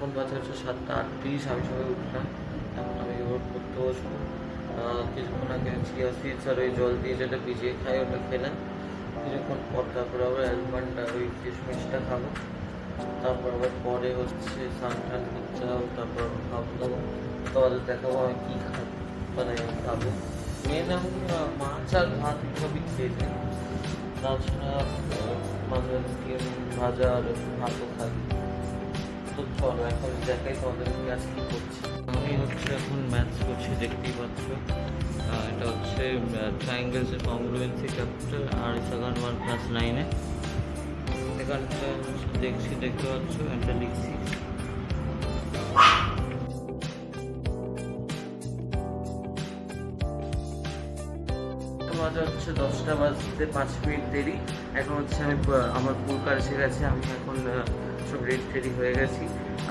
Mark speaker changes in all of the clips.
Speaker 1: এখন বাজে হচ্ছে 7:38, আমি সবাই উঠলাম। এখন আমি ওর পড়তে বসবো। কিছুক্ষণ আগে চিয়া সিডস আর ওই জল দিয়ে যেটা ভিজিয়ে খাই ওটা খেলাম। কিছুক্ষণ পর তারপর আবার অ্যালমন্ড আর ওই কিশমিশটা খাবো। তারপর আবার পরে হচ্ছে স্নান টান করতে হবে, তারপর খাবো দাবো। তোমাদের দেখাবো আমি কী মানে খাবো। মেন আমি মাছ আর ভাত সবই খেয়েছি, তাছাড়া মাঝে ডিম ভাজা আর ভাতও খাই। তো চলো এখন দেখাই তোমাদেরকে আজ কী করছি। আমি হচ্ছে এখন ম্যাথস করছি, দেখতেই পাচ্ছ। এটা হচ্ছে ট্রায়াঙ্গেলসের কংগ্রুয়েন্সি চ্যাপ্টার আর সেকেন্ড 1+9-এ এখানটা দেখতে পাচ্ছ, এটা লিখছি। বাজে হচ্ছে 10:05 দেরি। এখন হচ্ছে আমি আমার পুরকার এসে গেছে, আমি এখন সব রেডি হয়ে গেছি।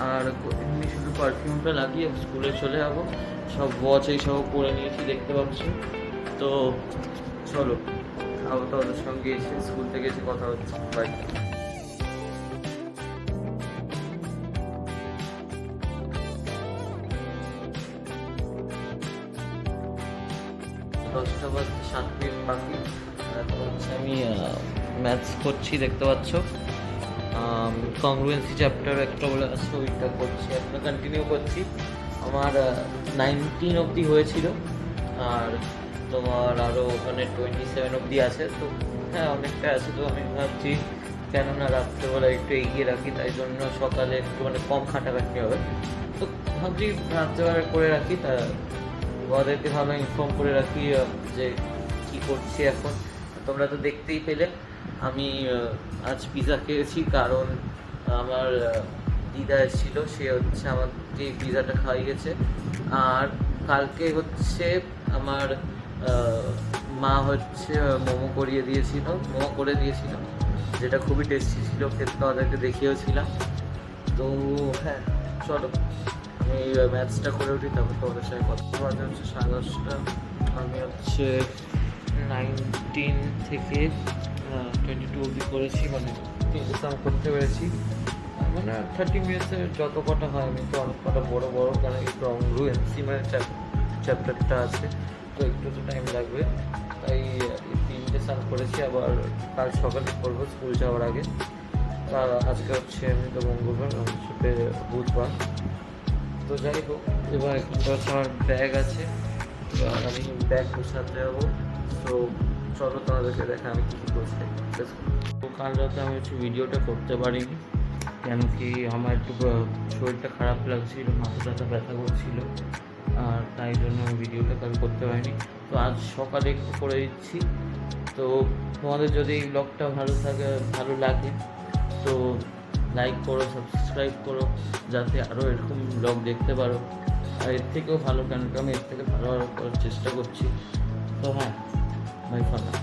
Speaker 1: আর এমনি শুধু পারফিউমটা লাগিয়ে স্কুলে চলে যাবো। সব ওয়াচ এই সব পরে নিয়েছি, দেখতে পাচ্ছ। তো চলো আবার তোমাদের সঙ্গে এসে স্কুল থেকে এসে কথা হচ্ছে। বাই। 10:07 বাকি। এখন হচ্ছে আমি ম্যাথস করছি, দেখতে পাচ্ছ। কংগ্রুয়েন্সি চ্যাপ্টার একটা বলে আছে, ওইটা করছি, এখন কন্টিনিউ করছি। আমার 19 অবধি হয়েছিল, আর তোমার আরও ওখানে 27 অবধি আছে। তো হ্যাঁ, অনেকটা আছে। তো আমি ভাবছি কেননা রাত্রেবেলা একটু এগিয়ে রাখি, তাই জন্য সকালে একটু মানে কম খাটাখাটনি হবে। তো ভাবছি রাত্রেবেলা করে রাখি, তা ওদেরকে ভালো ইনফর্ম করে রাখি যে কী করছি এখন। তোমরা তো দেখতেই পেলে আমি আজ পিৎজা খেয়েছি, কারণ আমার দিদা এসেছিল, সে হচ্ছে আমাকে পিৎজাটা খাইয়েছে। আর কালকে হচ্ছে আমার মা হচ্ছে মোমো করে দিয়েছিল, যেটা খুবই টেস্টি ছিল খেতে, তাদেরকে দেখিয়েছিলাম। তো হ্যাঁ চলো আমি ম্যাথসটা করে উঠি, তারপর তোমাদের সাথে কথা বলা হচ্ছে। 10:30। আমি হচ্ছে 19 থেকে 22 অবধি করেছি, মানে সাম করতে পেরেছি। মানে 30 মিনিটসের যত কটা হয়, আমি তো অনেক কটা বড় কারণ এই কংগ্রুয়েন্সি মানে চ্যাপ্টারটা আছে, তো একটু তো টাইম লাগবে। তাই 3টে সাম করেছি, আবার কাল সকালে করবো স্কুল যাওয়ার আগে। আর আজকে হচ্ছে আমি তো মঙ্গলবার, হচ্ছে বুধবার। তো যাই হোক, এবার এখানটা হচ্ছে আমার ব্যাগ আছে, আমি ব্যাগ গোছাতে যাবো। তো চলো তোমাদেরকে দেখা আমি কী করছি। তো কাল রাতে আমি হচ্ছে ভিডিওটা করতে পারিনি, কেন কি আমার একটু শরীরটা খারাপ লাগছিল, মাথা ব্যথা করছিল, আর তাই জন্য আমি ভিডিওটা কাল করতে পারিনি। তো আজ সকালে একটু করে দিচ্ছি। তো তোমাদের যদি এই ব্লগটা ভালো লাগে তো লাইক করো, সাবস্ক্রাইব করো, যাতে আরও এরকম ব্লগ দেখতে পারো। আর এর থেকেও ভালো, কেন আমি এর থেকে ভালো করার চেষ্টা করছি। তো হ্যাঁ, বাই ফর নাও।